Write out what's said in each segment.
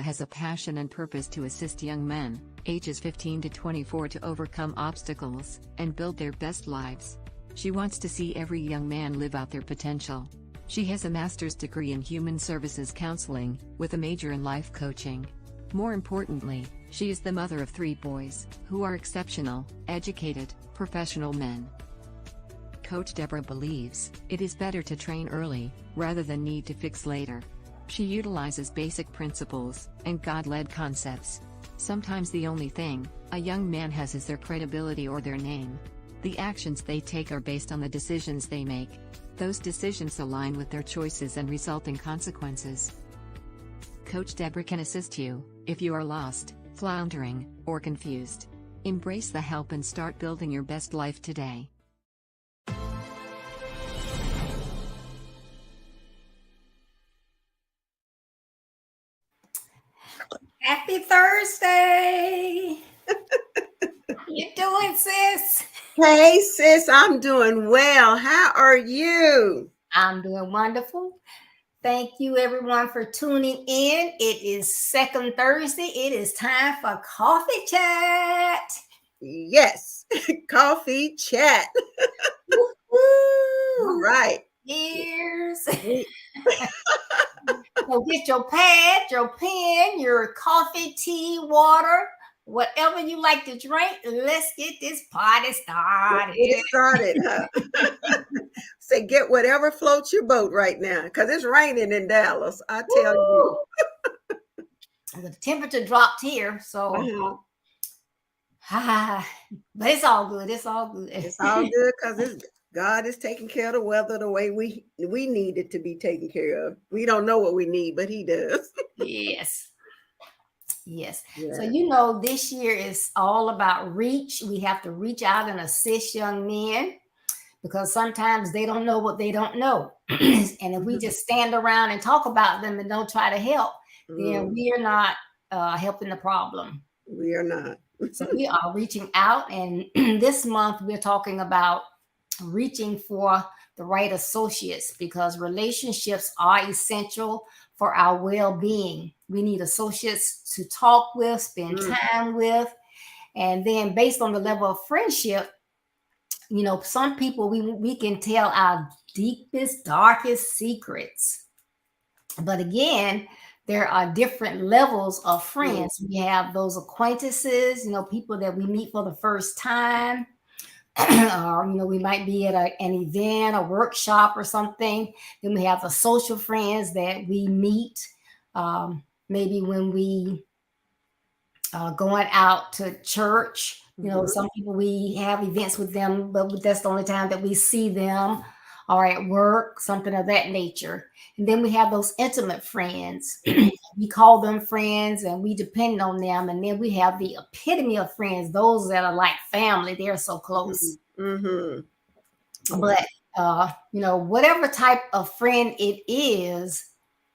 has a passion and purpose to assist young men, ages 15 to 24, to overcome obstacles and build their best lives. She wants to see every young man live out their potential. She has a master's degree in human services counseling, with a major in life coaching. More importantly, she is the mother of 3 boys, who are exceptional, educated, professional men. Coach Deborah believes it is better to train early, rather than need to fix later. She utilizes basic principles and God-led concepts. Sometimes the only thing a young man has is their credibility or their name. The actions they take are based on the decisions they make. Those decisions align with their choices and result in consequences. Coach Deborah can assist you if you are lost, floundering, or confused. Embrace the help and start building your best life today. Happy Thursday. You doing, sis? Hey, sis, I'm doing well. How are you? I'm doing wonderful. Thank you, everyone, for tuning in. It is second Thursday. It is time for Coffee Chat. Yes, coffee chat. Woo-hoo. Right. Cheers. So get your pad, your pen, your coffee, tea, water, whatever you like to drink. Let's get this party started. Get it started, huh? Say, get whatever floats your boat right now, because it's raining in Dallas. I tell you. The temperature dropped here, so but it's all good. It's all good. It's all good because God is taking care of the weather the way we need it to be taken care of. We don't know what we need, but He does. Yes. Yeah. So, this year is all about reach. We have to reach out and assist young men because sometimes they don't know what they don't know. And if we just stand around and talk about them and don't try to help, then we are not helping the problem. We are not. So we are reaching out. And this month we're talking about reaching for the right associates because relationships are essential for our well-being. We need associates to talk with, spend time with, and then based on the level of friendship, some people we can tell our deepest, darkest secrets. But again, there are different levels of friends. We have those acquaintances, people that we meet for the first time. Or, we might be at an event, a workshop or something. Then we have the social friends that we meet maybe when we going out to church. Some people we have events with them, but that's the only time that we see them, or at work, something of that nature. And then we have those intimate friends. We call them friends and we depend on them. And then we have the epitome of friends, those that are like family. They're so close. But, whatever type of friend it is,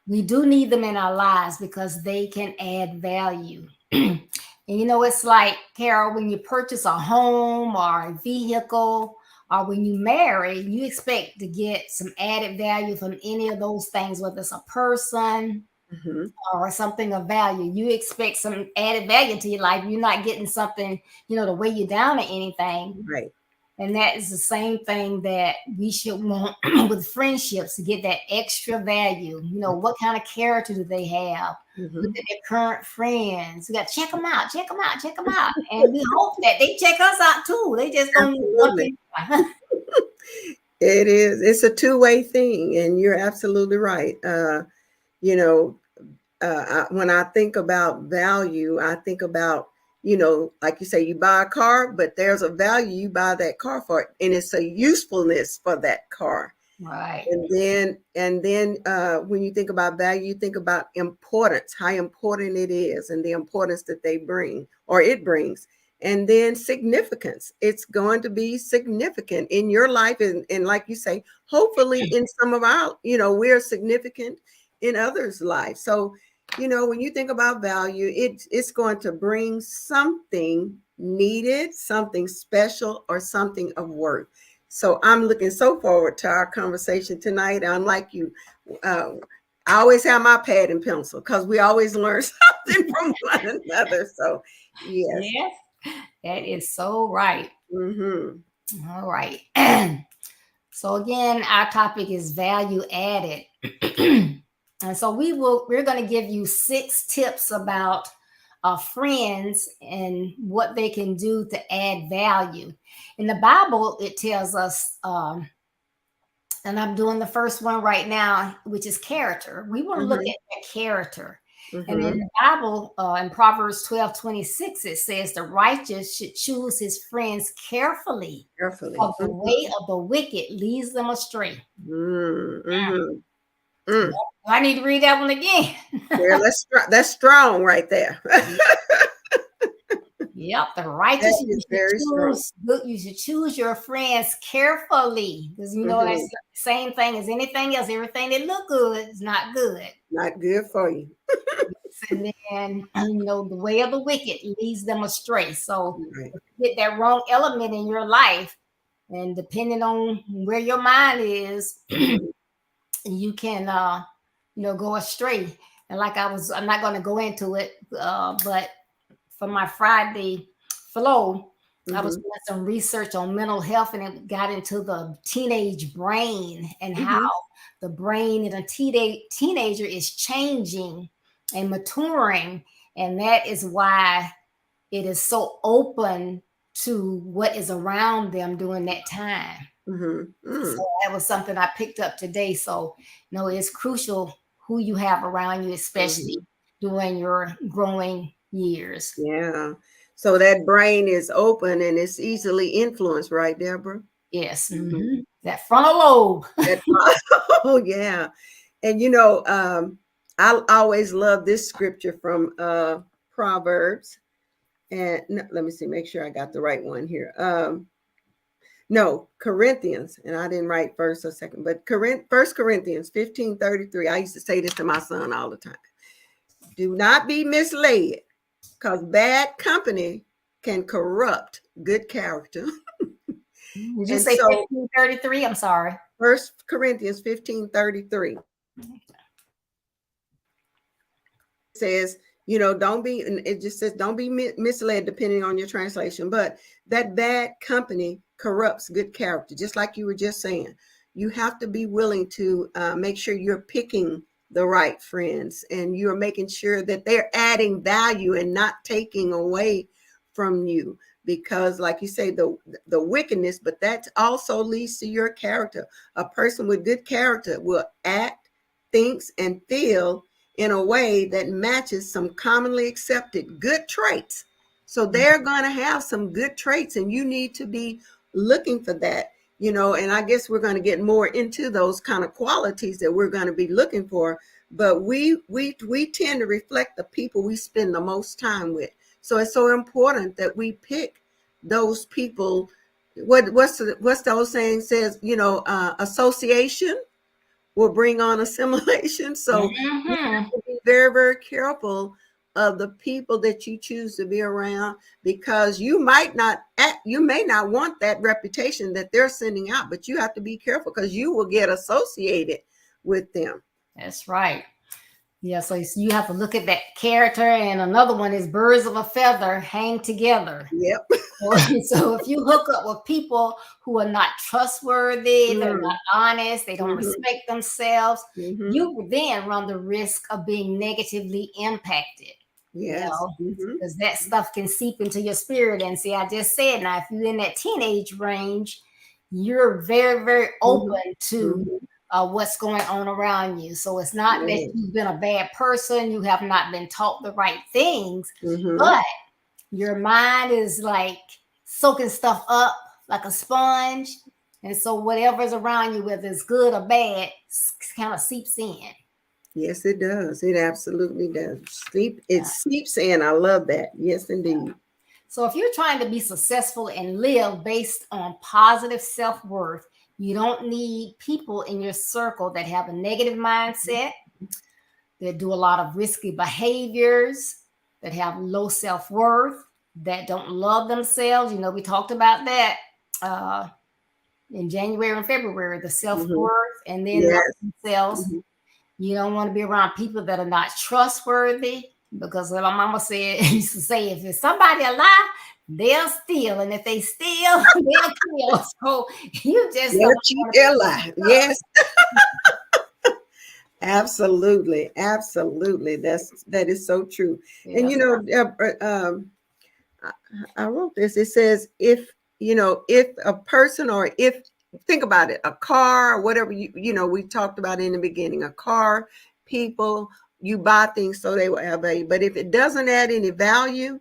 we do need them in our lives because they can add value. And, it's like, Carol, when you purchase a home or a vehicle, or when you marry, you expect to get some added value from any of those things, whether it's a person or something of value. You expect some added value to your life. You're not getting something, to weigh you down or anything. Right. And that is the same thing that we should want with friendships, to get that extra value. What kind of character do they have? Look at their current friends. We got to check them out. And we hope that they check us out too. They just don't. It is. It's a two-way thing, and you're absolutely right. When I think about value, I think about, like you say, you buy a car, but there's a value you buy that car for, and it's a usefulness for that car. Right. And then when you think about value, you think about importance, how important it is, and the importance that they bring, or it brings. And then significance. It's going to be significant in your life. And like you say, hopefully in some of our, we're significant in others' lives. So, when you think about value, it's going to bring something needed, something special, or something of worth. So I'm looking so forward to our conversation tonight. I'm like you. I always have my pad and pencil because we always learn something from one another. So, yes. Yes, that is so right. Mm-hmm. All right. So again, our topic is value added. And so we're going to give you 6 tips about friends and what they can do to add value. In the Bible, it tells us, and I'm doing the first one right now, which is character. We want to look at that character. And in the Bible, in Proverbs 12:26, it says the righteous should choose his friends carefully. Carefully. For the way of the wicked leads them astray. I need to read that one again. Yeah, that's strong right there. Yep, the righteous. You should choose your friends carefully, because you know that's the same thing as anything else. Everything that look good is not good. Not good for you. And then the way of the wicked leads them astray. So if you get that wrong element in your life, and depending on where your mind is, you can go astray. And I'm not going to go into it, but for my Friday flow, I was doing some research on mental health, and it got into the teenage brain and how the brain in a teenager is changing and maturing. And that is why it is so open to what is around them during that time. So that was something I picked up today. So, it's crucial who you have around you, especially during your growing years. Yeah. So that brain is open and it's easily influenced, right, Deborah? Yes. That frontal lobe. Oh, yeah. And, I always love this scripture from Proverbs. And let me see, make sure I got the right one here. No, Corinthians, and I didn't write first or second, but 1 Corinthians 15:33. I used to say this to my son all the time. Do not be misled, because bad company can corrupt good character. Did you say 15:33? I'm sorry. 1 Corinthians 15:33. It says, it just says, don't be misled depending on your translation, but that bad company corrupts good character. Just like you were just saying, you have to be willing to make sure you're picking the right friends and you're making sure that they're adding value and not taking away from you, because like you say, the wickedness, but that also leads to your character. A person with good character will act, thinks, and feel in a way that matches some commonly accepted good traits. So they're going to have some good traits, and you need to be looking for that, and I guess we're going to get more into those kind of qualities that we're going to be looking for. But we tend to reflect the people we spend the most time with. So it's so important that we pick those people. What's the old saying says, association will bring on assimilation. So you have to be very, very careful of the people that you choose to be around, because you may not want that reputation that they're sending out, but you have to be careful because you will get associated with them. That's right. Yeah, so you have to look at that character. And another one is birds of a feather hang together. Yep. So if you hook up with people who are not trustworthy, they're not honest, they don't respect themselves, you then run the risk of being negatively impacted. Yes. Because that stuff can seep into your spirit. And see, I just said, now, if you're in that teenage range, you're very, very open to what's going on around you. So it's not that you've been a bad person, you have not been taught the right things, but your mind is like soaking stuff up like a sponge. And so whatever's around you, whether it's good or bad, kind of seeps in. Yes, it does. It absolutely does. It seeps in. I love that. Yes, indeed. So if you're trying to be successful and live based on positive self-worth, you don't need people in your circle that have a negative mindset, that do a lot of risky behaviors, that have low self-worth, that don't love themselves. We talked about that in January and February, the self-worth, and then love themselves. You don't want to be around people that are not trustworthy, because like my mama said, used to say, if it's somebody alive, they'll steal, and if they steal, they'll kill. So you just They're don't cheap, want they're lie. Yes, absolutely, absolutely. That is so true. to. And Yes. I I wrote this. It says, if a person, or if, think about it, a car, whatever, we talked about in the beginning, a car, people, you buy things so they will have value. But if it doesn't add any value,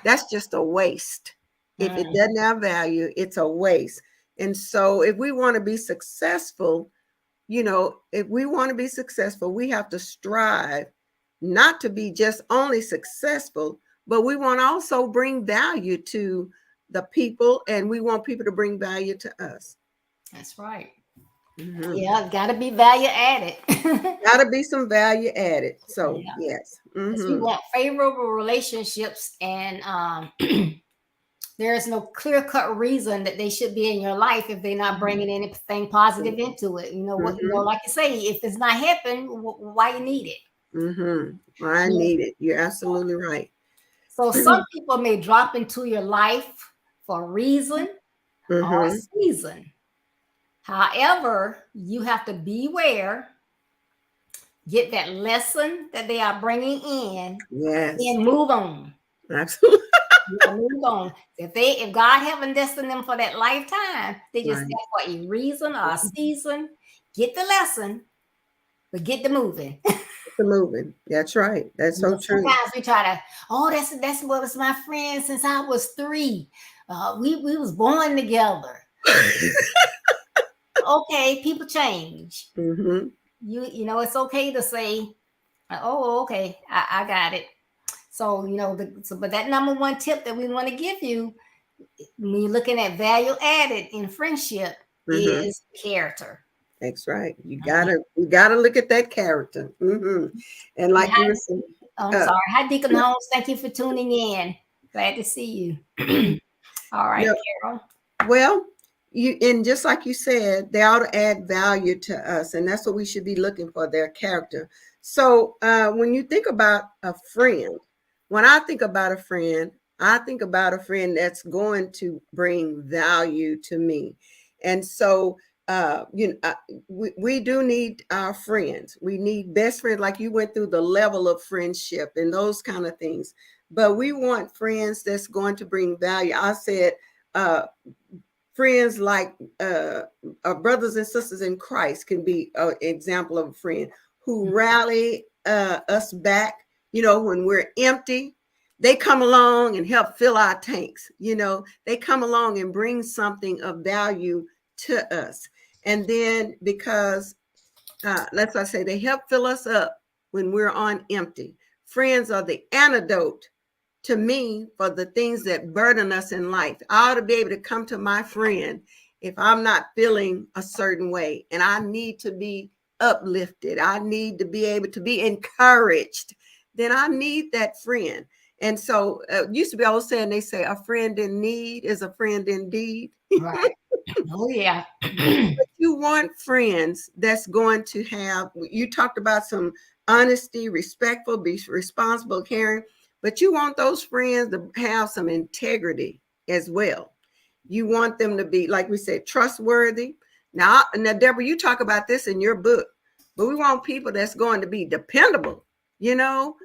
that's just a waste. If it doesn't have value, it's a waste. And so if we want to be successful, we have to strive not to be just only successful, but we want to also bring value to the people, and we want people to bring value to us. That's right. Mhm. Yeah, it's got to be value added. Got to be some value added. So Yeah. yes. Because we Mhm. want favorable relationships, and there is no clear-cut reason that they should be in your life if they're not bringing anything positive into it. You know what? Mhm. Like you say, if it's not helping, why you need it? Mhm. I Yeah. need it. You're absolutely right. So some people may drop into your life for a reason or a Mhm. season. However, you have to beware, get that lesson that they are bringing in, Yes. and move on. Absolutely. Yeah, move on. If God haven't destined them for that lifetime, they just Right. there for a reason or a season. Get the lesson, but get the moving. The moving. That's right. That's so true. Sometimes we try to, oh, that's what was my friend since I was 3. We was born together. Okay, people change. Mhm. It's okay to say, oh, okay, I got it. So but that number one tip that we want to give you when you're looking at value added in friendship Mhm. is character. That's right. Mhm. You gotta look at that character. And And like you were saying, I'm uh, sorry. Hi, Deacon Holmes. Thank you for tuning in. Glad to see you. All right, no, Carol. well, and just like you said, they ought to add value to us, and that's what we should be looking for, their character. So when you think about a friend, when I think about a friend, I think about a friend that's going to bring value to me. And so we do need our friends. We need best friends, like you went through the level of friendship and those kind of things. But we want friends that's going to bring value. I said, uh, friends like our brothers and sisters in Christ can be an example of a friend who rally us back, when we're empty. They come along and help fill our tanks. They come along and bring something of value to us. And then because, let's I say, they help fill us up when we're on empty. Friends are the antidote to me for the things that burden us in life. I ought to be able to come to my friend if I'm not feeling a certain way, and I need to be uplifted. I need to be able to be encouraged. Then I need that friend. And so used to be always saying, they say a friend in need is a friend indeed. Right. Oh yeah. You want friends that's going to have, you talked about some honesty, respectful, be responsible, caring, but you want those friends to have some integrity as well. You want them to be, like we said, trustworthy. Now, Deborah, you talk about this in your book, but we want people that's going to be dependable, you know.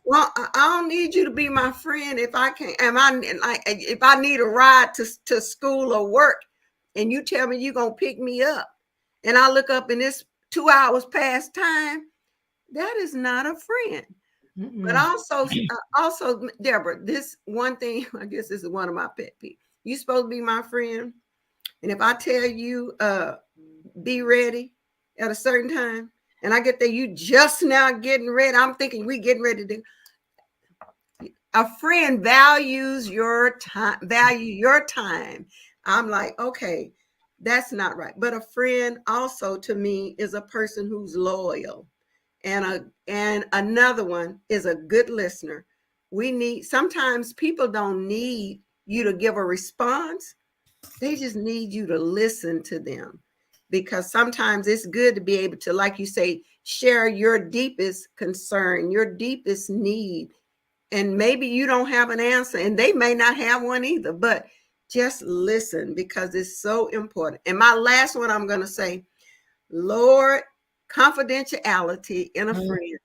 Well, I don't need you to be my friend if I can't. If I need a ride to school or work, and you tell me you're gonna pick me up, and I look up and it's 2 hours past time, that is not a friend. But Mm-mm. also, Deborah, this one thing, I guess this is one of my pet peeves. You supposed to be my friend, and if I tell you, be ready at a certain time, and I get there, you just now getting ready. I'm thinking we getting ready to. A friend values your time, I'm like, okay, that's not right. But a friend also to me is a person who's loyal, and another one is a good listener. Sometimes people don't need you to give a response, they just need you to listen to them. because sometimes it's good to be able to, like you say, share your deepest concern, your deepest need. And maybe you don't have an answer and they may not have one either, but just listen because it's so important. And my last one, I'm going to say, Lord, confidentiality in a friend.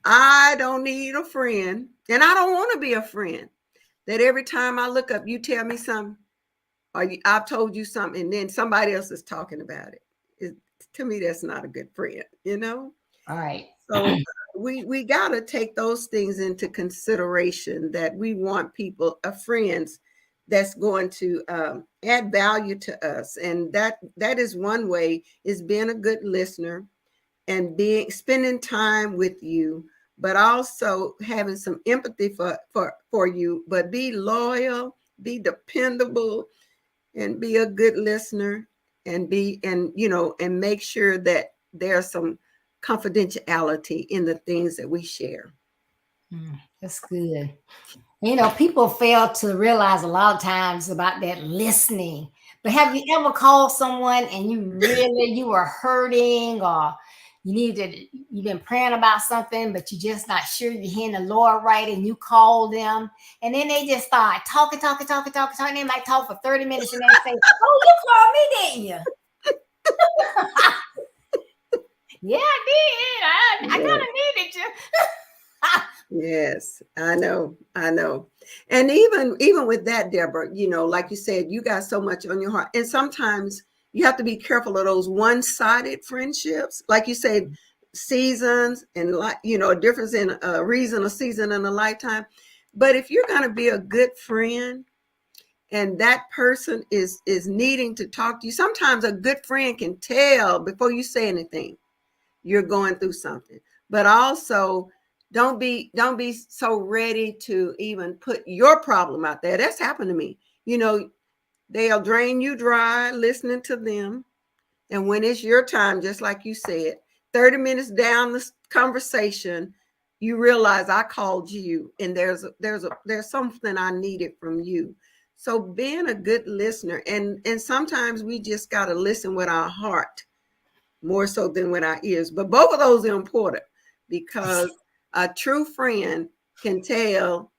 I don't need a friend, and I don't want to be a friend that every time I look up, you tell me something, or I've told you something, and then somebody else is talking about it. To me, that's not a good friend, you know? All right. So we got to take those things into consideration, that we want people, friends, that's going to add value to us. And that is one way, is being a good listener and spending time with you, but also having some empathy for you, but be loyal, be dependable, and be a good listener, and and make sure that there's some confidentiality in the things that we share. That's good. People fail to realize a lot of times about that listening. But have you ever called someone and you were hurting, or you've been praying about something, but you're just not sure you're hearing the Lord right, and you call them, and then they just start talking. They might talk for 30 minutes and they say, "Oh, you called me, didn't you?" Yeah, I did. I kind of needed you. Yes, I know. And even with that, Deborah, like you said, you got so much on your heart. And sometimes you have to be careful of those one-sided friendships. Like you said, seasons and a difference in a reason, a season, and a lifetime. But if you're going to be a good friend and that person is needing to talk to you, sometimes a good friend can tell before you say anything you're going through something. But also, don't be so ready to even put your problem out there. That's happened to me. They'll drain you dry listening to them. And when it's your time, just like you said, 30 minutes down the conversation, you realize I called you and there's something I needed from you. So being a good listener, and sometimes we just got to listen with our heart more so than with our ears. But both of those are important, because a true friend can tell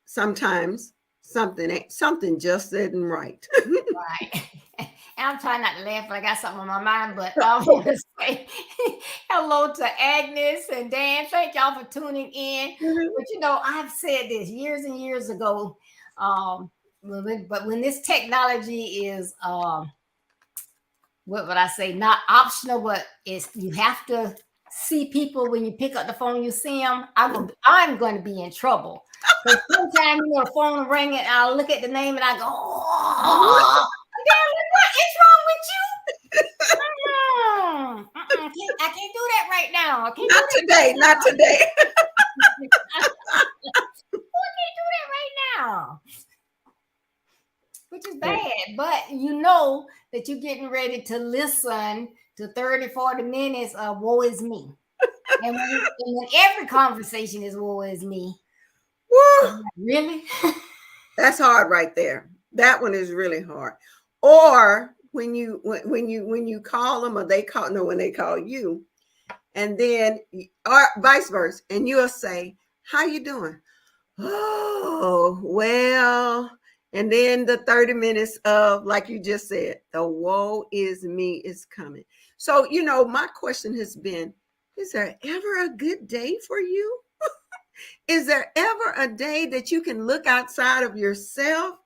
sometimes something just isn't right. Right. I'm trying not to laugh, but I got something on my mind. But I want to say hello to Agnes and Dan. Thank y'all for tuning in. But I've said this years and years ago. But when this technology is what would I say, not optional, but you have to see people when you pick up the phone, you see them, I'm going to be in trouble. But sometimes, the phone will ring and I'll look at the name and I go, "Oh, what's wrong with you?" I can't do that right now. Not today. I can't do that right now. Which is bad, but that you're getting ready to listen to 30, 40 minutes of woe is me. And when every conversation is woe is me. Woo. Really? That's hard right there. That one is really hard. Or when you call them, or when they call you, and then, or vice versa, and you'll say, "How you doing?" "Oh, well." And then the 30 minutes of, like you just said, the woe is me is coming. So, my question has been, is there ever a good day for you? Is there ever a day that you can look outside of yourself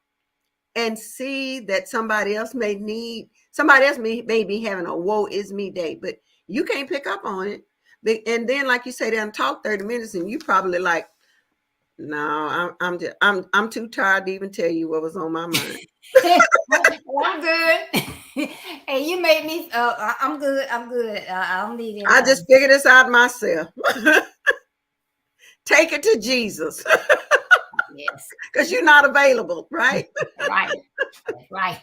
and see that somebody else may be having a woe is me day, but you can't pick up on it. And then, like you say, they'll talk 30 minutes and you probably like, "No, I'm too tired to even tell you what was on my mind." Well, I'm good. Hey, you made me. I'm good. I don't need it. I just figured this out myself. Take it to Jesus. Yes, because you're not available, right? Right.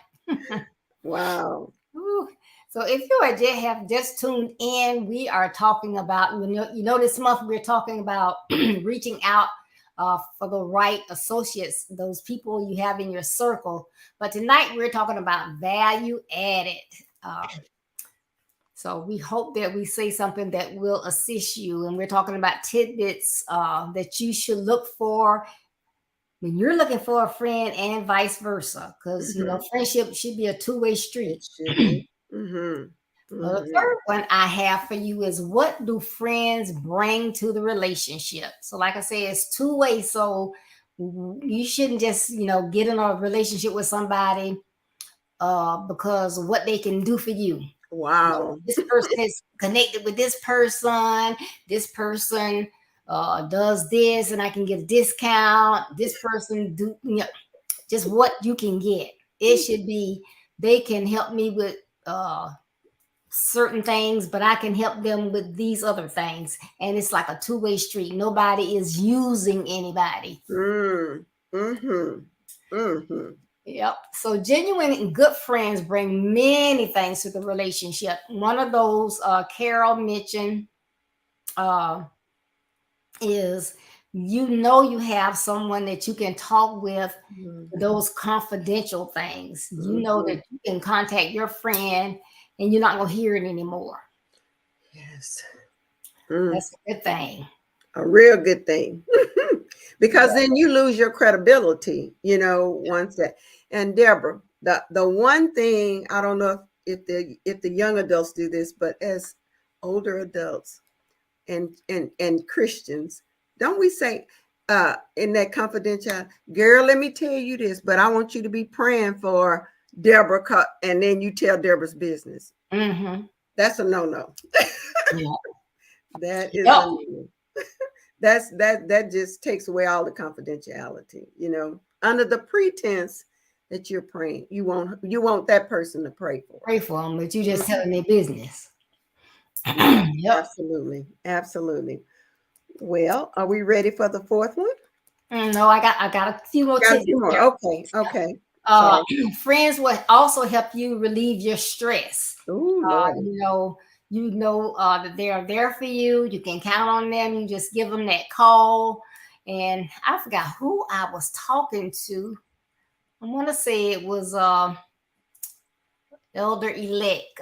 Wow. Ooh. So if you have just tuned in, we are talking about, this month we're talking about reaching out for the right associates, those people you have in your circle. But tonight we're talking about value added. So we hope that we say something that will assist you. And we're talking about tidbits that you should look for when you're looking for a friend, and vice versa. Because, friendship should be a two-way street. It should be. Mm-hmm. Well, the third one I have for you is, what do friends bring to the relationship? So like I said, it's two ways. So you shouldn't just, get in a relationship with somebody because of what they can do for you. Wow. This person is connected with this person. This person does this and I can get a discount. This person do, just what you can get. It should be, they can help me with certain things, but I can help them with these other things. And it's like a two-way street. Nobody is using anybody. Mm-hmm. Mm-hmm. Yep. So genuine and good friends bring many things to the relationship. One of those Carol mentioned is, you have someone that you can talk with, those confidential things. You know that you can contact your friend and you're not going to hear it anymore. Yes. That's a good thing. A real good thing. Because then you lose your credibility, once that. And Deborah, the one thing, I don't know if the young adults do this, but as older adults and Christians, don't we say in that confidential, girl, let me tell you this, but I want you to be praying for Deborah, and then you tell Deborah's business. Mm-hmm. That's a no-no. Yeah. That is a no-no. That just takes away all the confidentiality, under the pretense that you're praying. You want that person to pray for. Pray for them, but you just telling their business. Yep. Absolutely. Well, are we ready for the fourth one? No, I got a few more tips. Okay. Friends will also help you relieve your stress. Ooh, that they are there for you. You can count on them. You just give them that call. And I forgot who I was talking to. I want to say it was Elder Elect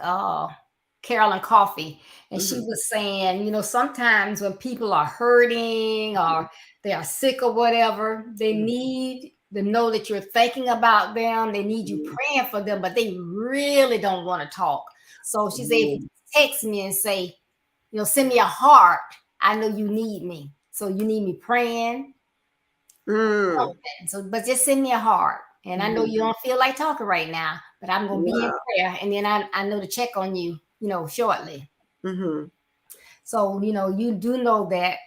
Carolyn Coffey. And she was saying, sometimes when people are hurting or they are sick or whatever, they need to know that you're thinking about them. They need you praying for them, but they really don't want to talk. So she said, if you text me and say, send me a heart, I know you need me. So you need me praying. So, but just send me a heart. And I know you don't feel like talking right now, but I'm going to be in prayer. And then I know to check on you, shortly. So, you do know that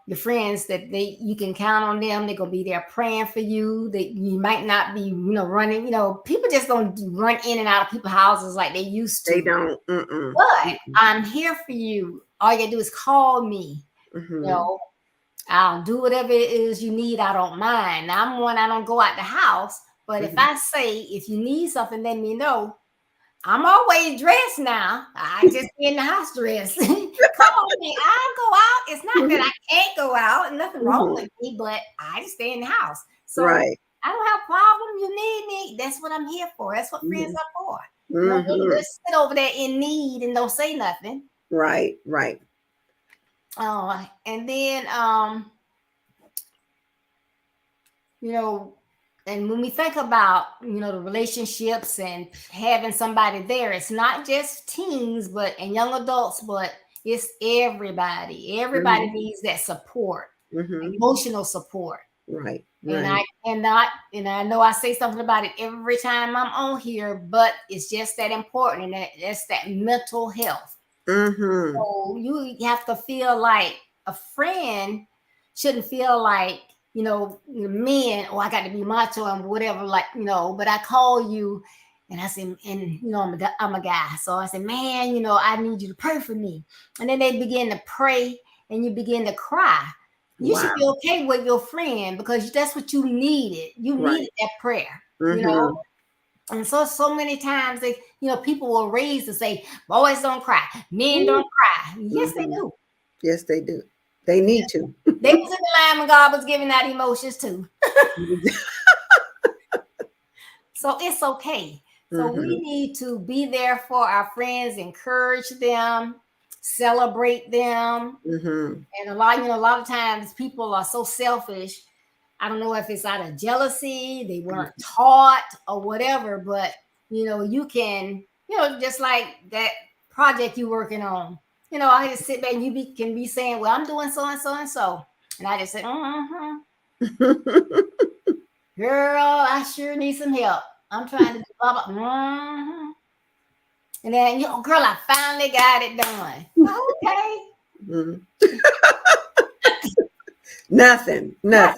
your friends, that you can count on them. They're going to be there praying for you. That you might not be, running, people just don't run in and out of people's houses like they used to. They don't. But I'm here for you. All you got to do is call me. I'll do whatever it is you need. I don't mind. Now, I don't go out the house, but if I say, if you need something, let me know. I'm always dressed now. I just be in the house dressed. Come on, man. I'll go out. It's not that I can't go out. Nothing wrong with me, but I just stay in the house. So I don't have a problem. You need me. That's what I'm here for. That's what friends are for. You just sit over there in need and don't say nothing. Right. And then, and when we think about, the relationships and having somebody there, it's not just teens, and young adults, but it's everybody. Everybody needs that support, emotional support. Right. And I know I say something about it every time I'm on here, but it's just that important. And that's that mental health. So you have to feel like a friend shouldn't feel like, men, I got to be macho and whatever, but I call you and I say, I'm a guy. So I said, man, I need you to pray for me. And then they begin to pray and you begin to cry. You should be okay with your friend because that's what you needed. You needed that prayer, And so many times people will raise to say, boys don't cry, men don't cry. Yes, they do. Yes, they do. They need to. They was in the line when God was giving out emotions too. So it's okay. So we need to be there for our friends, encourage them, celebrate them. And a lot of times people are so selfish. I don't know if it's out of jealousy, they weren't taught or whatever, but you can, just like that project you're working on. I just sit back and can be saying, well, I'm doing so and so and so. And I just say, girl, I sure need some help. I'm trying to do blah, blah. And then, girl, I finally got it done. Okay. Nothing. No.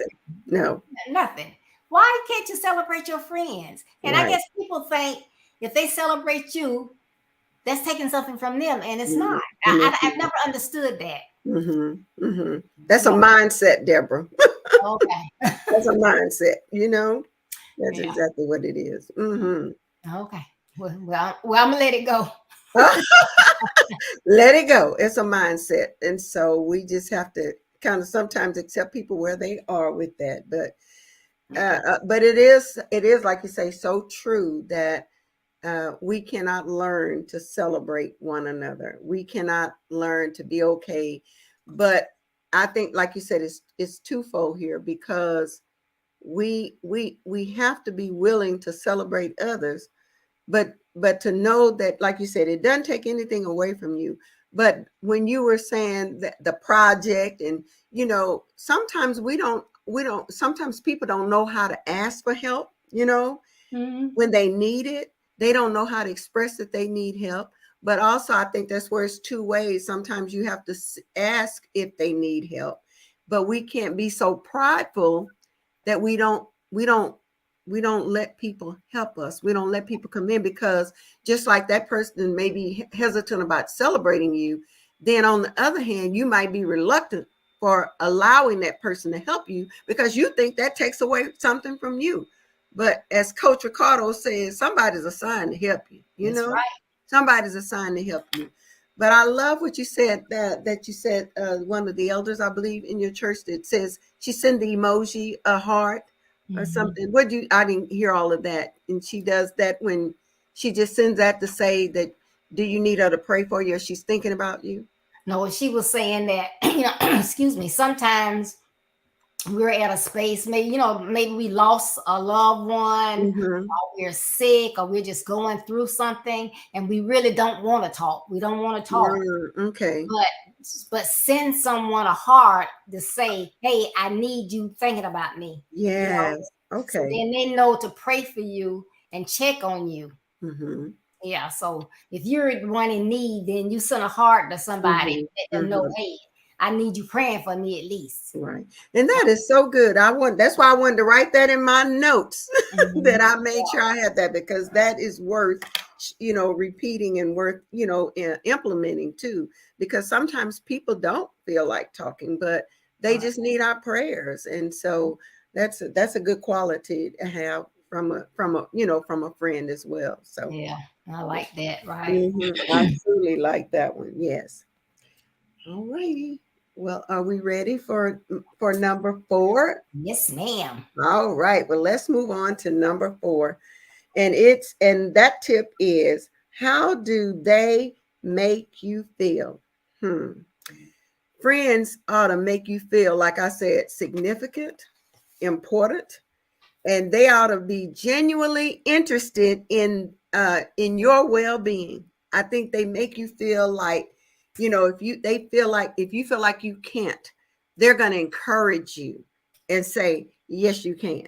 Nothing. Why can't you celebrate your friends? And I guess people think if they celebrate you, that's taking something from them, and it's not. I've never understood that. That's a mindset, Deborah. Okay. That's a mindset, That's exactly what it is. Okay. Well, I'm gonna let it go. Let it go. It's a mindset. And so we just have to kind of sometimes accept people where they are with that. But it is like you say, so true that we cannot learn to celebrate one another. We cannot learn to be okay. But I think, like you said, it's twofold here, because we have to be willing to celebrate others, but to know that, like you said, it doesn't take anything away from you. But when you were saying that the project, and sometimes sometimes people don't know how to ask for help, when they need it. They don't know how to express that they need help. But also, I think that's where it's two ways. Sometimes you have to ask if they need help, but we can't be so prideful that we don't let people help us. We don't let people come in, because just like that person may be hesitant about celebrating you, then on the other hand, you might be reluctant for allowing that person to help you because you think that takes away something from you. But as Coach Ricardo says, somebody's assigned to help you. That's right. Somebody's assigned to help you. But I love what you said, that you said, one of the elders, I believe, in your church, that says she sent the emoji, a heart or something. I didn't hear all of that. And she does that when she just sends that to say that, do you need her to pray for you, or she's thinking about you? No, she was saying that, excuse me, sometimes we're at a space, maybe we lost a loved one, or we're sick, or we're just going through something, and we really don't want to talk. We don't want to talk. Okay. But send someone a heart to say, hey, I need you thinking about me. Yes. Okay. So then they know to pray for you and check on you. Yeah. So if you're the one in need, then you send a heart to somebody, let them know, hey, I need you praying for me at least. Right. And that is so good. That's why I wanted to write that in my notes, that I made sure I had that, because that is worth, repeating, and worth, implementing too, because sometimes people don't feel like talking, but they just need our prayers. And so that's a good quality to have from a friend as well. So yeah, I like that. Right. I truly like that one. Yes. All righty. Well, are we ready for number 4? Yes, ma'am. All right. Well, let's move on to number 4. And that tip is, how do they make you feel? Friends ought to make you feel, like I said, significant, important, and they ought to be genuinely interested in your well-being. I think they make you feel like, if you feel like you can't, they're going to encourage you and say, yes, you can.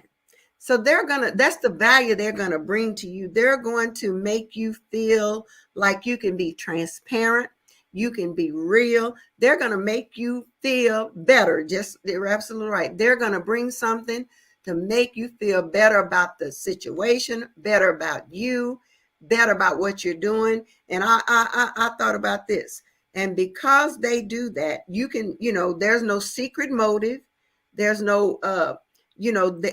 So that's the value they're going to bring to you. They're going to make you feel like you can be transparent. You can be real. They're going to make you feel better. They're absolutely right. They're going to bring something to make you feel better about the situation, better about you, better about what you're doing. And I thought about this. And because they do that, you can, there's no secret motive. There's no,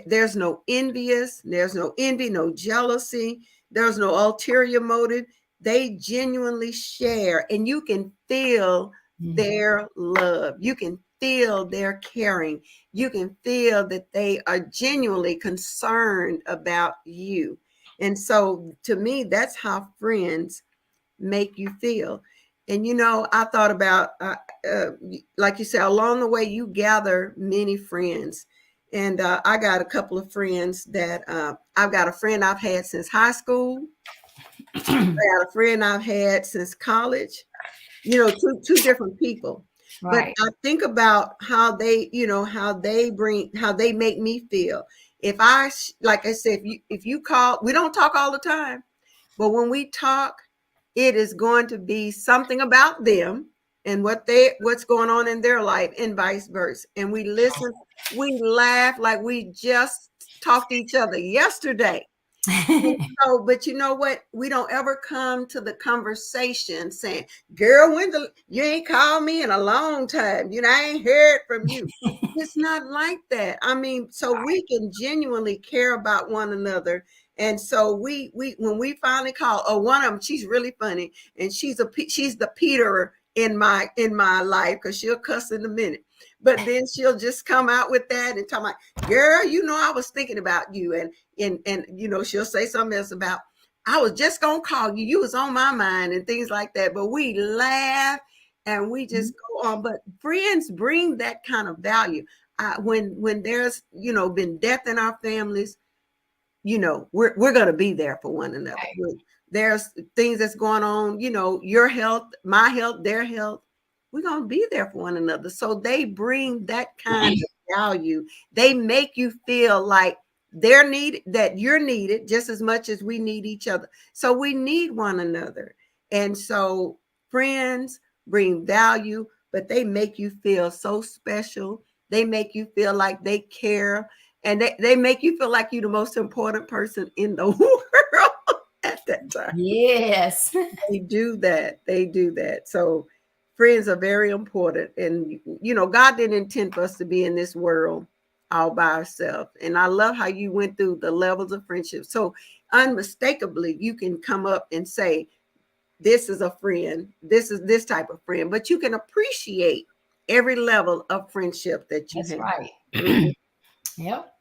there's no there's no envy, no jealousy. There's no ulterior motive. They genuinely share, and you can feel their love. You can feel they're caring. You can feel that they are genuinely concerned about you. And so to me, that's how friends make you feel. And I thought about, like you said, along the way, you gather many friends. And I got a couple of friends that I've got a friend I've had since high school. I got a friend I've had since college. Two different people. But Right. I think about how they, how they make me feel. If like I said, if you call, we don't talk all the time, but when we talk, it is going to be something about them and what's going on in their life and vice versa. And we listen, we laugh like we just talked to each other yesterday. So, but you know what? We don't ever come to the conversation saying, girl, you ain't called me in a long time. I ain't heard from you. It's not like that. I mean, so we can genuinely care about one another. And so we when we finally call, oh, one of them, she's really funny. And she's the Peter in my life, because she'll cuss in a minute. But then she'll just come out with that and talk about, girl, I was thinking about you. And she'll say something else about, I was just gonna call you. You was on my mind and things like that. But we laugh and we just go on. But friends bring that kind of value. When there's been death in our families, we're gonna be there for one another. Right. There's things that's going on, your health, my health, their health. We're gonna be there for one another. So they bring that kind of value. They make you feel like they're needed, that you're needed just as much as we need each other. So we need one another. And so friends bring value, but they make you feel so special. They make you feel like they care, and they make you feel like you're the most important person in the world at that time. Yes. They do that. They do that. So friends are very important. And, God didn't intend for us to be in this world all by ourselves. And I love how you went through the levels of friendship. So unmistakably, you can come up and say, this is a friend. This is this type of friend. But you can appreciate every level of friendship that you That's have. right. Yep.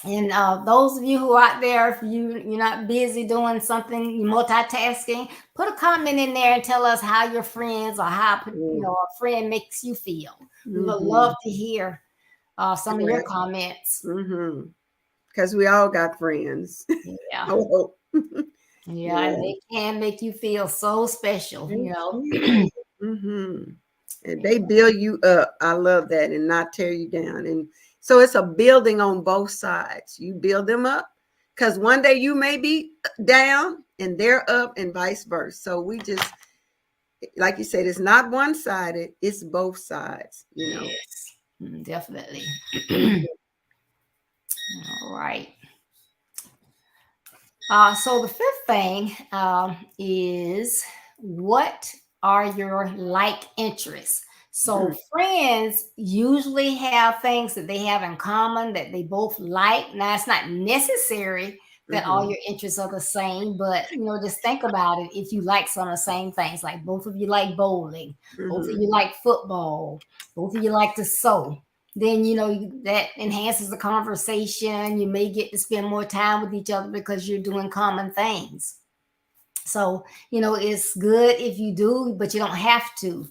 And those of you who are out there, if you're not busy doing something, you're multitasking, put a comment in there and tell us how your friends or how a friend makes you feel. We would love to hear some of your comments. Because we all got friends. Yeah. Oh. Yeah, and they can make you feel so special, And they build you up. I love that, and not tear you down. And so it's a building on both sides. You build them up, because one day you may be down and they're up, and vice versa. So we just, like you said, it's not one-sided, it's both sides, Yes, definitely. All right. So the fifth thing is, what are your like interests? So friends usually have things that they have in common that they both like. Now, it's not necessary that all your interests are the same, but just think about it. If you like some of the same things, like both of you like bowling, both of you like football, both of you like to sew, then that enhances the conversation. You may get to spend more time with each other because you're doing common things. So it's good if you do, but you don't have to.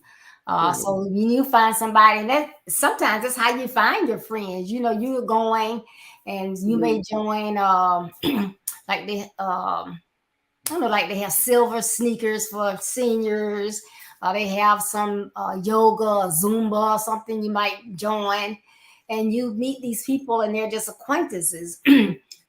So when you find somebody, and that sometimes that's how you find your friends. You're going and you may join like they I don't know, like they have silver sneakers for seniors. They have some yoga or Zumba or something you might join, and you meet these people and they're just acquaintances.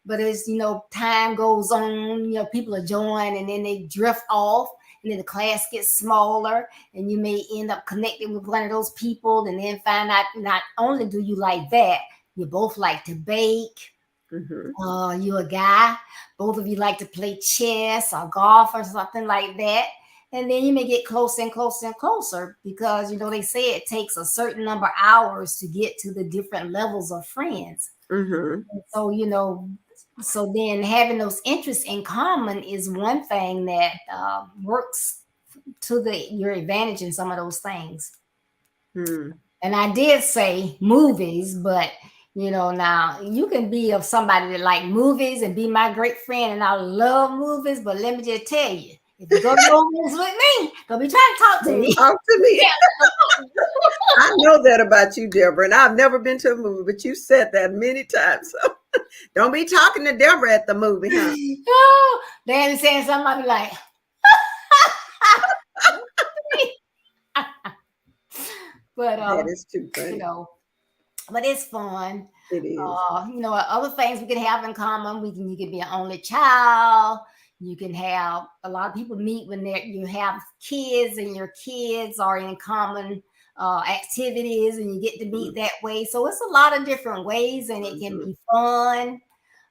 But as time goes on, people are joined and then they drift off, and then the class gets smaller, and you may end up connecting with one of those people, and then find out not only do you like that, you both like to bake. You're a guy, both of you like to play chess or golf or something like that. And then you may get closer and closer and closer, because they say it takes a certain number of hours to get to the different levels of friends. So so then having those interests in common is one thing that works to your advantage in some of those things. And I did say movies, but now you can be of somebody that like movies and be my great friend, and I love movies. But let me just tell you, if you go to movies with me, don't be trying to talk to Don't me. talk to me. I know that about you, Deborah, and I've never been to a movie, but you said that many times. So don't be talking to Deborah at the movie, huh? Oh, they be saying something, I'll be like, but That is too you funny. know, but it's fun. It is. Other things we can have in common. You can be an only child. You can have a lot of people meet when you have kids, and your kids are in common activities, and you get to meet that way. So it's a lot of different ways, and it can be fun.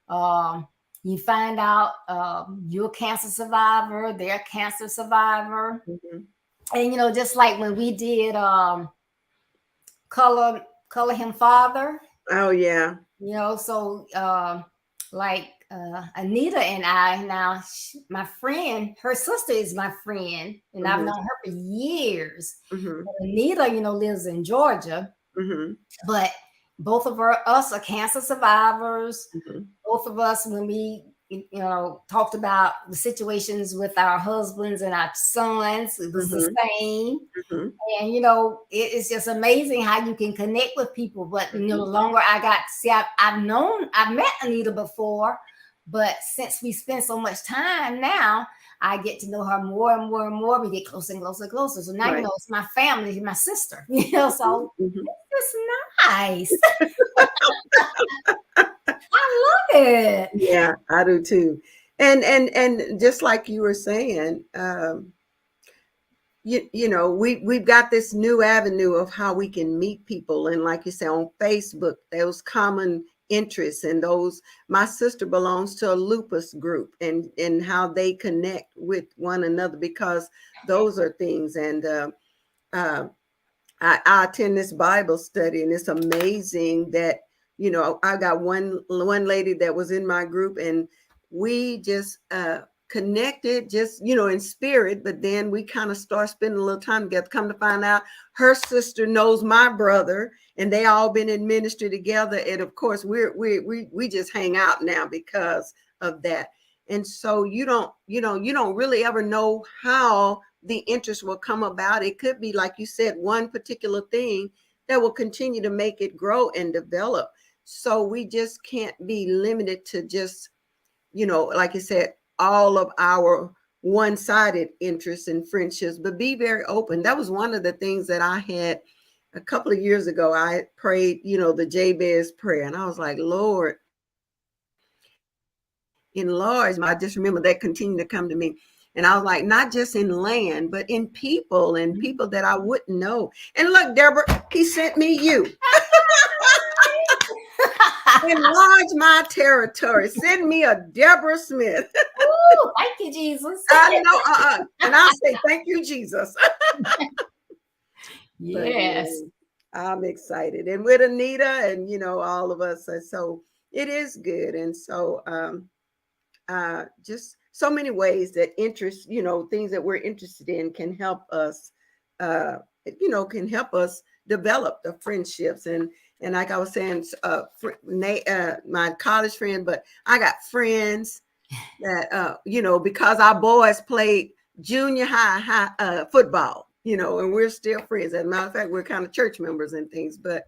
Um, you find out you're a cancer survivor, they're a cancer survivor, and just like when we did color him father. Oh yeah. So like Anita and I now, my friend, her sister is my friend, and I've known her for years. But Anita, lives in Georgia, but both of us are cancer survivors. Both of us, when we talked about the situations with our husbands and our sons, it was the same. And it's just amazing how you can connect with people. But the longer I got to see, I've met Anita before, but since we spend so much time now, I get to know her more and more and more. We get closer and closer and closer. So now it's my family, my sister. So it's nice. I love it. Yeah, I do too. And just like you were saying, we've got this new avenue of how we can meet people, and like you say, on Facebook, those common interests, and those, my sister belongs to a lupus group, and how they connect with one another, because those are things. And I attend this Bible study, and it's amazing that I got one lady that was in my group, and we just connected, just in spirit. But then we kind of start spending a little time together. Come to find out, her sister knows my brother, and they all been in ministry together. And of course, we just hang out now because of that. And so you don't really ever know how the interest will come about. It could be, like you said, one particular thing that will continue to make it grow and develop. So we just can't be limited to just, like you said, all of our one-sided interests and friendships, but be very open. That was one of the things that I had a couple of years ago. I prayed, the Jabez prayer, and I was like, Lord, enlarge my, I just remember that continued to come to me. And I was like, not just in land, but in people, and people that I wouldn't know. And look, Deborah, he sent me you. Enlarge my territory. Send me a Deborah Smith. Ooh, thank you, Jesus. I know, and I'll say, thank you, Jesus. Yes. But, I'm excited. And with Anita and, all of us. So it is good. And so just so many ways that interest, things that we're interested in can help us, can help us develop the friendships. And like I was saying, my college friend, but I got friends that, because our boys played junior high football, and we're still friends. As a matter of fact, we're kind of church members and things, but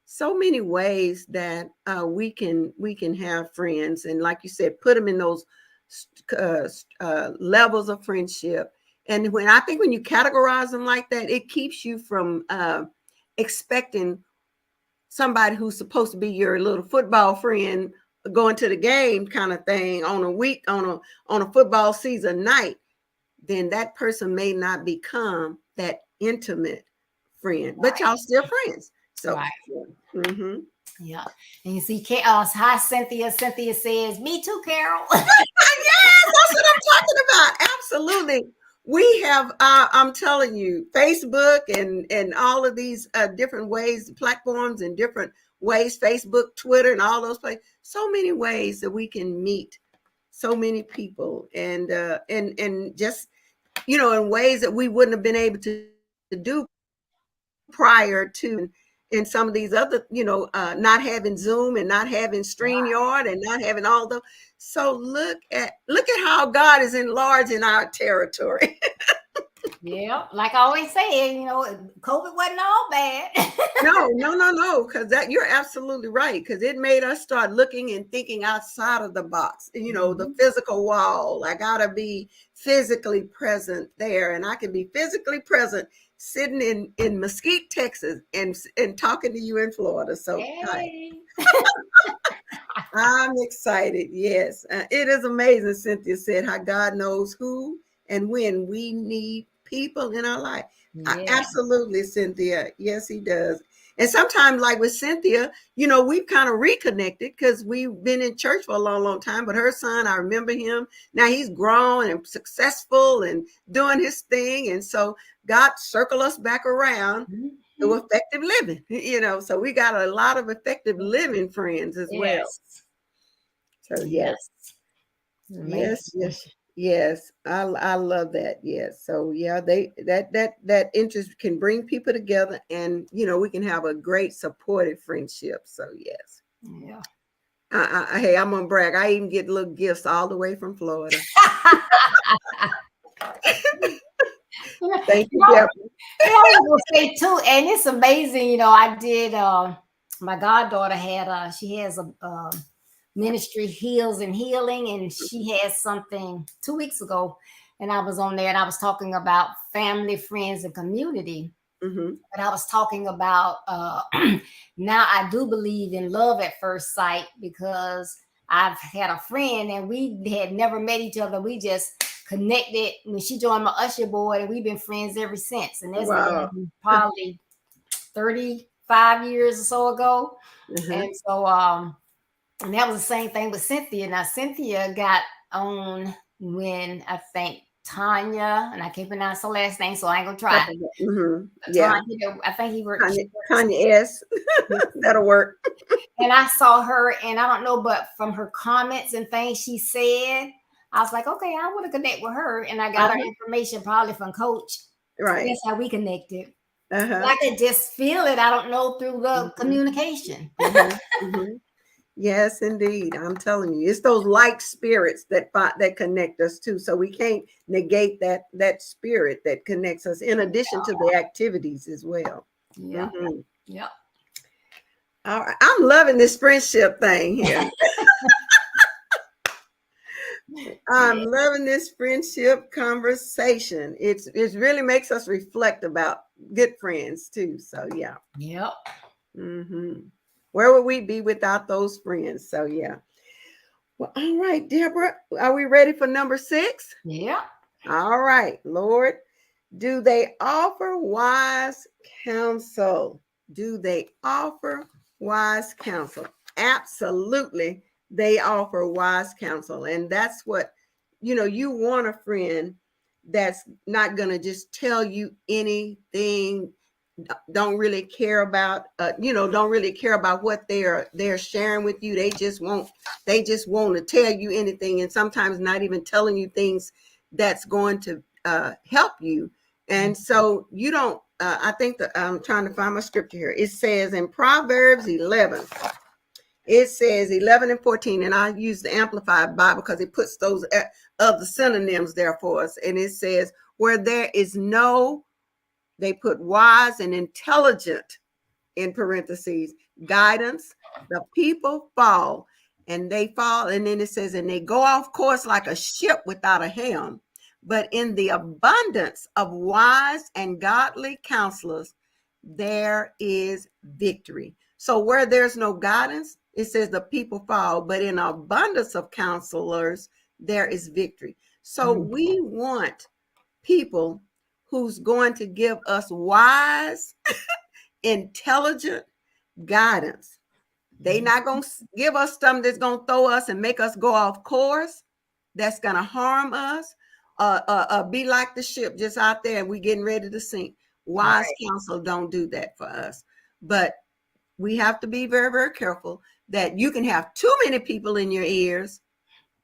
so many ways that we can have friends. And like you said, put them in those levels of friendship. And when you categorize them like that, it keeps you from expecting somebody who's supposed to be your little football friend going to the game kind of thing on a football season night. Then that person may not become that intimate friend, but y'all still friends. So yeah. And you see, hi, Cynthia. Cynthia says, me too, Carol. Yes, that's what I'm talking about. Absolutely. We have, I'm telling you, Facebook and all of these different ways, platforms and different ways, Facebook, Twitter, and all those places. So many ways that we can meet so many people, and just, in ways that we wouldn't have been able to do prior to in some of these other, not having Zoom and not having StreamYard and not having all those. So look at how God is enlarging our territory. Yeah, like I always say, COVID wasn't all bad. No, because you're absolutely right. Because it made us start looking and thinking outside of the box. The physical wall. I gotta be physically present there, and I can be physically present sitting in Mesquite, Texas, and talking to you in Florida. So Hey. I'm excited. Yes, it is amazing. Cynthia said how God knows who and when we need people in our life. Yeah. Absolutely, Cynthia. Yes, he does. And sometimes, like with Cynthia, we've kind of reconnected because we've been in church for a long, long time. But her son, I remember him. Now he's grown and successful and doing his thing. And so God circled us back around to effective living, so we got a lot of effective living friends as well. So yes. I love that. Yes. So yeah, that interest can bring people together, and we can have a great supportive friendship. So yes. Yeah. Hey, I'm gonna brag. I even get little gifts all the way from Florida. Thank you, Deborah. I was gonna say too, and it's amazing. I did. My goddaughter she has a ministry, Heals and Healing, and she had something 2 weeks ago, and I was on there and I was talking about family, friends, and community. Mm-hmm. But I was talking about now I do believe in love at first sight, because I've had a friend and we had never met each other. We just connected when she joined my usher board, and we've been friends ever since. And that's been probably 35 years or so ago. Mm-hmm. And so and that was the same thing with Cynthia. Now Cynthia got on when I think Tanya, and I can't pronounce her last name, so I ain't gonna try. Mm-hmm. Yeah, Tanya, I think he worked. Tanya S. That'll work. And I saw her, and I don't know, but from her comments and things she said, I was like, okay, I want to connect with her, and I got her information probably from Coach. Right. So that's how we connected. I could just feel it. I don't know, through the communication. Yes, indeed. I'm telling you, it's those like spirits that connect us too. So we can't negate that spirit that connects us, in addition to the activities as well. Yeah. Mm-hmm. Yeah. All right. I'm loving this friendship thing here. I'm loving this friendship conversation. It really makes us reflect about good friends too. So yeah. Yep. Mm-hmm. Where would we be without those friends? So yeah. Well, all right, Deborah, are we ready for number 6? Yeah. All right, Lord, do they offer wise counsel? Do they offer wise counsel? Absolutely, they offer wise counsel. And that's what, you want a friend that's not going to just tell you anything, don't really care about what they're sharing with you. They just want to tell you anything, and sometimes not even telling you things that's going to help you. And so you don't I think that I'm trying to find my scripture here. It says in Proverbs 11, it says 11 and 14, and I use the Amplified Bible because it puts those other synonyms there for us. And it says, where there is no, they put wise and intelligent in parentheses, guidance, the people fall. And they fall, and then it says, and they go off course like a ship without a helm. But in the abundance of wise and godly counselors, there is victory. So where there's no guidance, it says the people fall, but in abundance of counselors, there is victory. So we want people who's going to give us wise, intelligent guidance. They not going to give us something that's going to throw us and make us go off course, that's going to harm us, be like the ship just out there and we getting ready to sink. Wise counsel don't do that for us. But we have to be very, very careful that you can have too many people in your ears,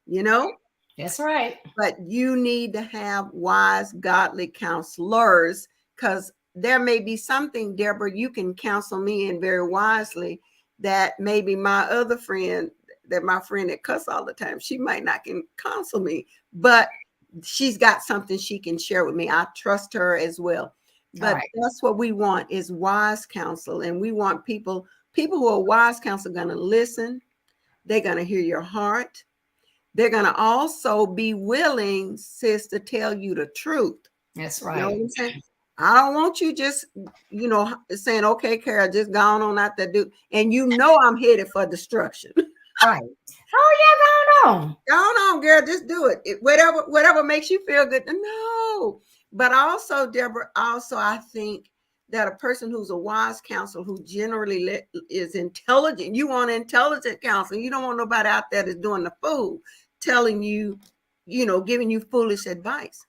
That's right. But you need to have wise, godly counselors, because there may be something, Deborah, you can counsel me in very wisely that maybe my other friend, that my friend that cuss all the time, she might not can counsel me, but she's got something she can share with me. I trust her as well. But right. that's what we want, is wise counsel. And we want people who are wise counsel going to listen. They're going to hear your heart. They're going to also be willing, sis, to tell you the truth. That's You know right. what I'm saying? I don't want you just, saying, okay, Kara, just gone on out there, dude. And I'm headed for destruction. Right. Oh, yeah, going on. Go on, girl, just do it. Whatever makes you feel good. No. But also, Deborah, I think that a person who's a wise counsel, who generally is intelligent, you want intelligent counsel. You don't want nobody out there that's doing the fool, telling you, giving you foolish advice.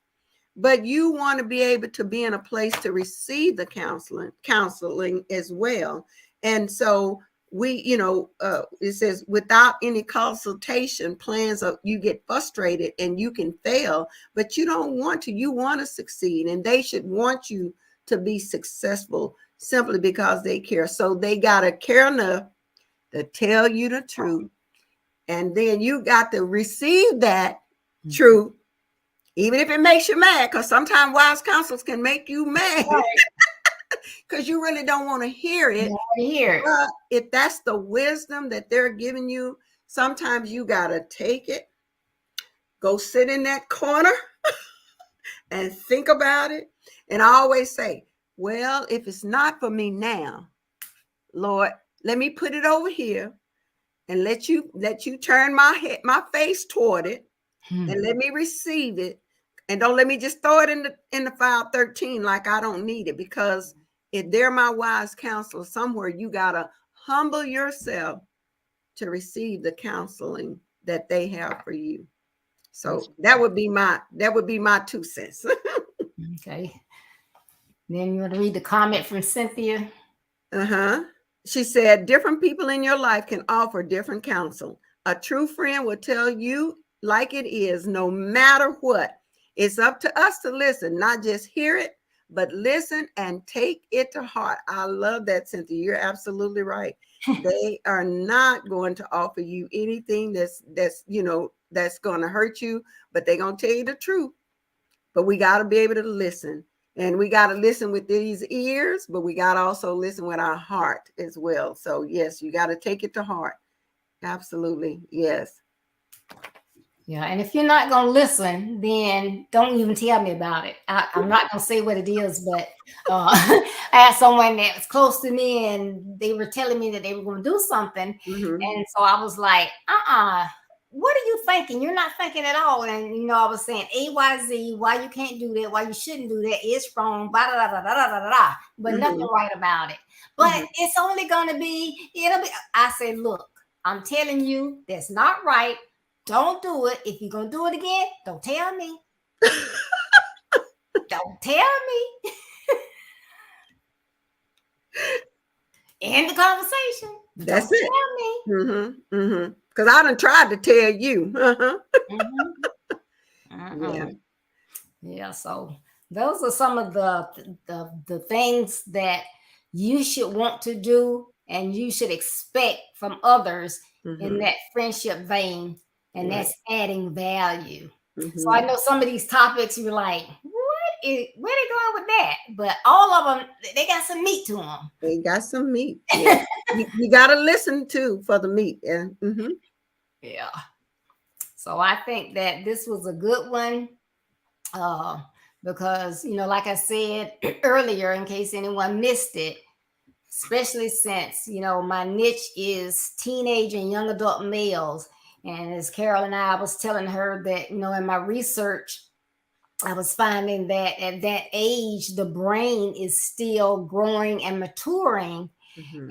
But you want to be able to be in a place to receive the counseling as well. And so it says, without any consultation, you get frustrated and you can fail, but you don't want to. You want to succeed, and they should want you to be successful simply because they care. So they got to care enough to tell you the truth. And then you got to receive that truth, even if it makes you mad, because sometimes wise counsels can make you mad. Because you really don't want to hear it. But if that's the wisdom that they're giving you, sometimes you got to take it, go sit in that corner and think about it. And I always say, well, if it's not for me now, Lord, let me put it over here and let you turn my face toward it, and let me receive it. And don't let me just throw it in the file 13 like I don't need it, because if they're my wise counselor, somewhere you got to humble yourself to receive the counseling that they have for you. So that would be my 2 cents. Okay. Then you want to read the comment from Cynthia? She said, different people in your life can offer different counsel. A true friend will tell you like it is, no matter what. It's up to us to listen, not just hear it, but listen and take it to heart. I love that, Cynthia. You're absolutely right. They are not going to offer you anything that's going to hurt you, but they're going to tell you the truth. But we got to be able to listen, and we got to listen with these ears, but we got to also listen with our heart as well. So yes, you got to take it to heart. Absolutely. Yes. Yeah, and if you're not going to listen, then don't even tell me about it. I'm not going to say what it is, but I had someone that was close to me, and they were telling me that they were going to do something. And so I was like, what are you thinking? You're not thinking at all. And, I was saying XYZ, why you can't do that, why you shouldn't do that, it's wrong, blah, blah, blah, blah, blah, blah, blah, but nothing right about it. But it's only going to be, I said, look, I'm telling you, that's not right. Don't do it. If you're going to do it again, don't tell me. Don't tell me. End the conversation. That's don't it. Tell me. Because I done tried to tell you. Yeah. So those are some of the things that you should want to do and you should expect from others in that friendship vein. And that's adding value. So I know some of these topics you're like, where they going with that? But all of them, they got some meat to them. They got some meat. Yeah. you got to listen to for the meat. Yeah. Yeah. So I think that this was a good one. Because, like I said earlier, in case anyone missed it, especially since, my niche is teenage and young adult males. And as Carol and I was telling her that, in my research, I was finding that at that age, the brain is still growing and maturing.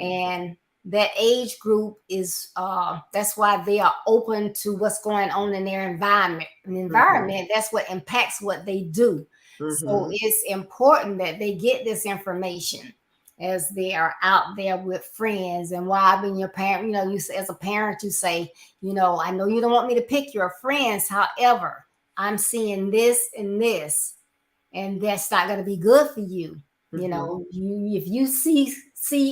And that age group is, that's why they are open to what's going on in their environment. That's what impacts what they do. So it's important that they get this information as they are out there with friends. And why, when your parent, you as a parent, you say, I know you don't want me to pick your friends. However, I'm seeing this and this, and that's not going to be good for you. You know, if you see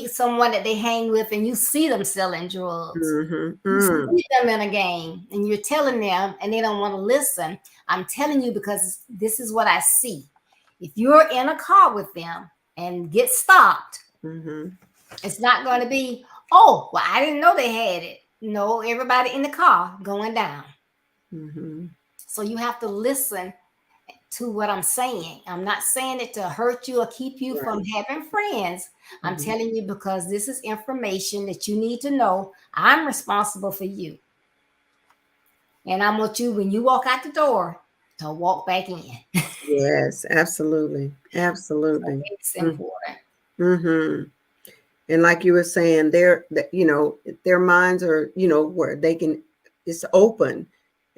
someone that they hang with and you see them selling drugs, you see them in a game and you're telling them and they don't want to listen, I'm telling you because this is what I see. If you're in a car with them and get stopped, it's not going to be, oh, well, I didn't know they had it. No, everybody in the car going down. So you have to listen to what I'm saying. I'm not saying it to hurt you or keep you from having friends. I'm telling you because this is information that you need to know. I'm responsible for you. And I want you, when you walk out the door, to walk back in. Yes, absolutely. Absolutely. So it's important. And like you were saying, their minds are, where they can, it's open.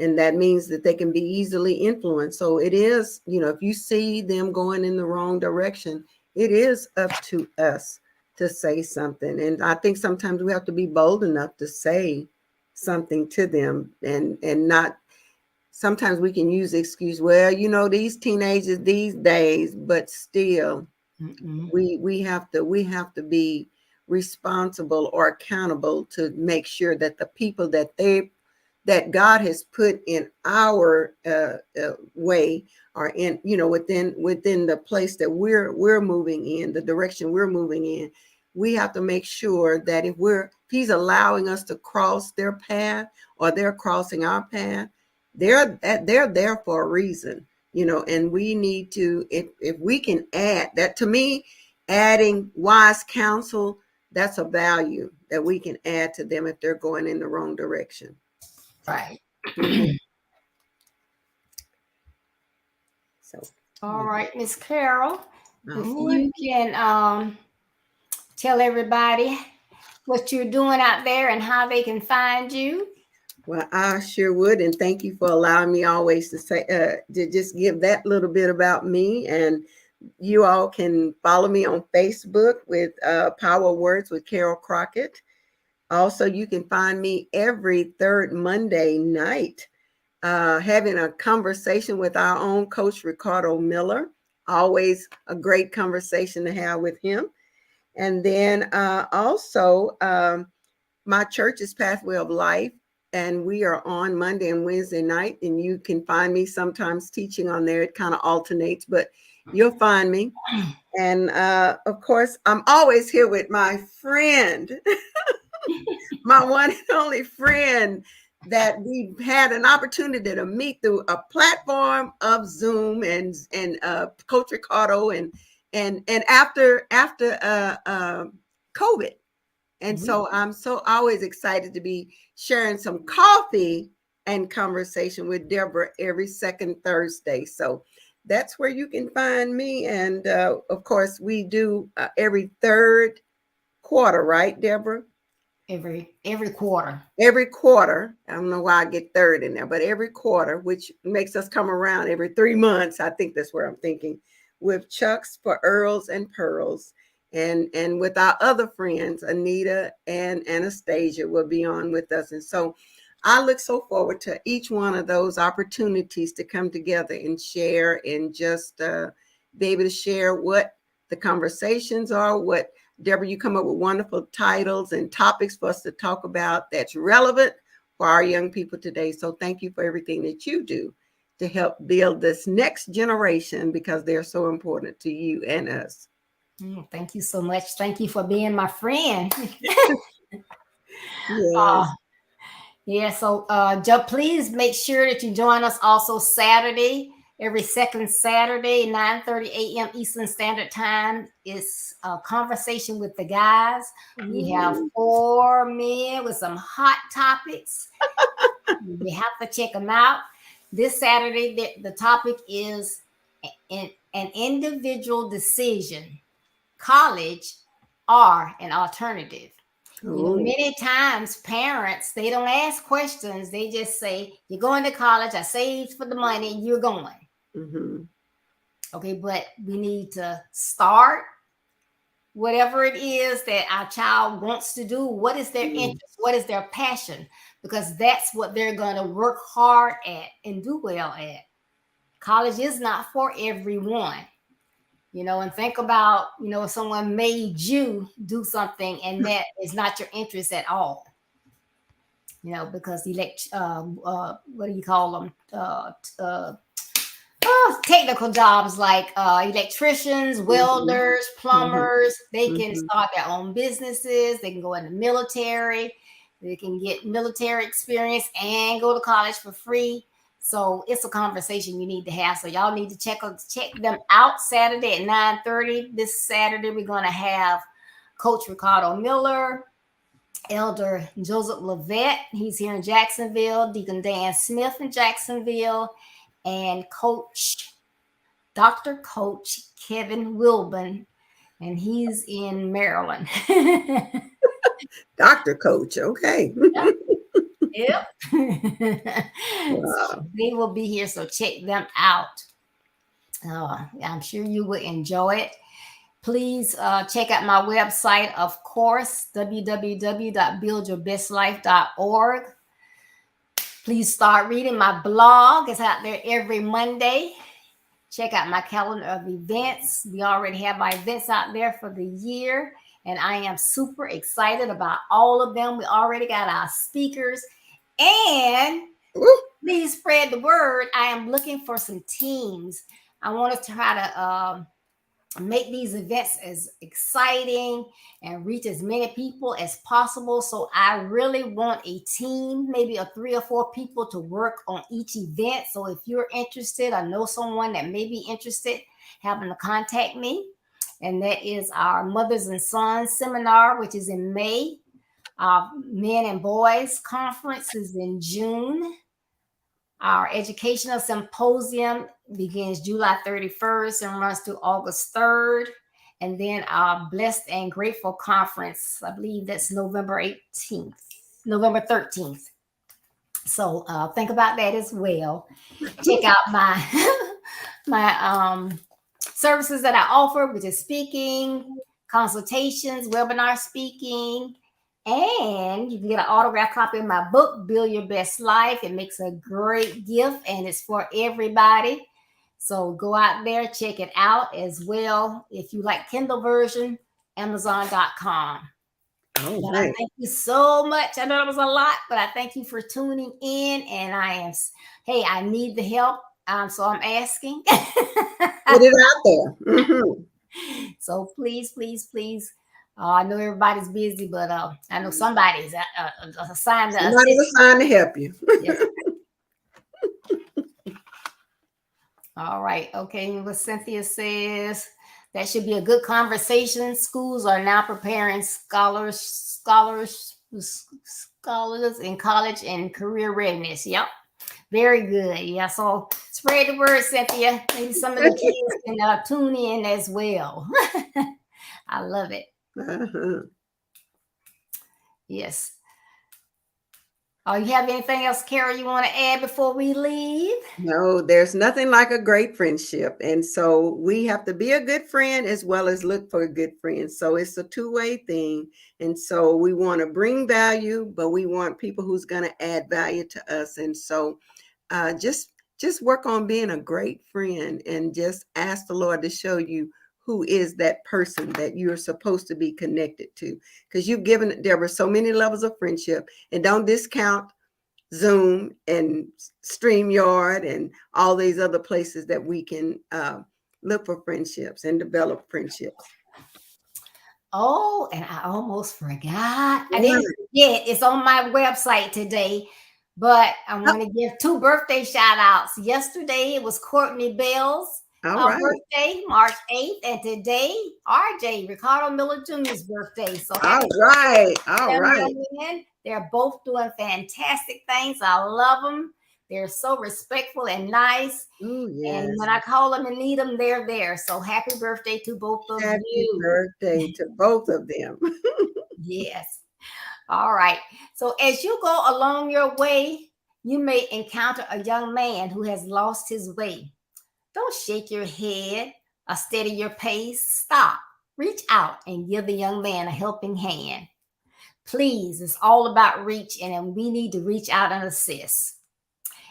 And that means that they can be easily influenced. So it is, if you see them going in the wrong direction, it is up to us to say something. And I think sometimes we have to be bold enough to say something to them and not, sometimes we can use the excuse, well, these teenagers these days, but still we have to be responsible or accountable to make sure that the people that God has put in our way are in, within the place that we're moving in, the direction we're moving in. We have to make sure that if he's allowing us to cross their path or they're crossing our path, they're there for a reason, and we need to, if we can add that, to me, adding wise counsel, that's a value that we can add to them if they're going in the wrong direction. Right. So, all right, Miss Carol, if you can tell everybody what you're doing out there and how they can find you. Well, I sure would, and thank you for allowing me always to say to just give that little bit about me. And you all can follow me on Facebook with Power Words with Carol Crockett. Also, you can find me every third Monday night having a conversation with our own coach, Ricardo Miller. Always a great conversation to have with him. And then also, my church is Pathway of Life, and we are on Monday and Wednesday night. And you can find me sometimes teaching on there. It kind of alternates, but you'll find me. And of course, I'm always here with my friend, my one and only friend that we had an opportunity to meet through a platform of Zoom and Coach Ricardo and after COVID. And so I'm so always excited to be sharing some coffee and conversation with Deborah every second Thursday. So that's where you can find me. And of course, we do every third quarter, right, Deborah? Every quarter. Every quarter. I don't know why I get third in there, but every quarter, which makes us come around every 3 months. I think that's where I'm thinking, with Chucks for Earls and Pearls. And with our other friends, Anita and Anastasia will be on with us. And so I look so forward to each one of those opportunities to come together and share and just be able to share what the conversations are, what Deborah, you come up with wonderful titles and topics for us to talk about that's relevant for our young people today. So thank you for everything that you do to help build this next generation, because they're so important to you and us. Thank you so much. Thank you for being my friend. Yes. So please make sure that you join us also Saturday. Every second Saturday, 9:30 a.m. Eastern Standard Time, is a conversation with the guys. We have 4 men with some hot topics. You have to check them out. This Saturday, the topic is an individual decision, college or an alternative. Many times parents, they don't ask questions. They just say, you're going to college, I saved for the money, you're going. Okay, but we need to start whatever it is that our child wants to do. What is their interest? What is their passion? Because that's what they're going to work hard at and do well at. College is not for everyone. And think about, if someone made you do something and that is not your interest at all, because what do you call them? Technical jobs like electricians, welders, plumbers, they can start their own businesses. They can go in the military. They can get military experience and go to college for free. So it's a conversation you need to have. So y'all need to check them out Saturday at 9:30. This Saturday, we're going to have Coach Ricardo Miller, Elder Joseph Levette. He's here in Jacksonville. Deacon Dan Smith in Jacksonville. And Dr. Coach Kevin Wilburn, and he's in Maryland. Dr. Coach, okay. Yep. Wow. So they will be here, so check them out. I'm sure you will enjoy it. Please check out my website, of course, www.buildyourbestlife.org. Please start reading my blog. It's out there every Monday. Check out my calendar of events. We already have my events out there for the year, and I am super excited about all of them. We already got our speakers, and please spread the word. I am looking for some teams. I want to try to make these events as exciting and reach as many people as possible. So I really want a team, maybe a 3 or 4 people to work on each event. So if you're interested, I know someone that may be interested, having to contact me. And that is our Mothers and Sons seminar, which is in May. Our Men and Boys Conference is in June. Our educational symposium begins July 31st and runs through August 3rd. And then our Blessed and Grateful Conference, I believe that's November 13th. So think about that as well. Check out my services that I offer, which is speaking, consultations, webinar speaking, and you can get an autographed copy of my book, Build Your Best Life. It makes a great gift, and it's for everybody. So go out there, check it out as well. If you like Kindle version, Amazon.com. Oh, I thank you so much. I know it was a lot, but I thank you for tuning in. And I need the help. So I'm asking. Put it out there. So please, please, please. I know everybody's busy, but I know somebody's assigned to Somebody's assigned to help you. Yes. All right. Okay. What Cynthia says, that should be a good conversation. Schools are now preparing scholars in college and career readiness. Yep. Very good. Yeah. So spread the word, Cynthia. Maybe some of the kids can tune in as well. I love it. Yes. You have anything else, Carol, you want to add before we leave? No, there's nothing like a great friendship. And so we have to be a good friend as well as look for a good friend. So it's a two-way thing. And so we want to bring value, but we want people who's going to add value to us. And so just work on being a great friend and just ask the Lord to show you who is that person that you're supposed to be connected to, because there were so many levels of friendship. And don't discount Zoom and StreamYard and all these other places that we can look for friendships and develop friendships. Oh, and I almost forgot. I didn't forget. It's on my website today, but I want to give 2 birthday shout outs. Yesterday, it was Courtney Bell's birthday, March 8th, and today, RJ, Ricardo Miller Jr.'s birthday. So all right. They're both doing fantastic things. I love them. They're so respectful and nice. Ooh, yes. And when I call them and need them, they're there. So happy birthday to both of you. Happy birthday to both of them. Yes. All right. So as you go along your way, you may encounter a young man who has lost his way. Don't shake your head or steady your pace. Stop. Reach out and give the young man a helping hand. Please, it's all about reach, and we need to reach out and assist.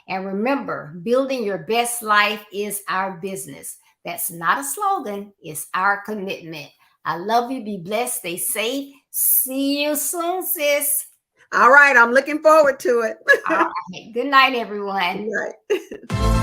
And remember, building your best life is our business. That's not a slogan, it's our commitment. I love you. Be blessed. Stay safe. See you soon, sis. All right. I'm looking forward to it. All right. Good night, everyone. Good night.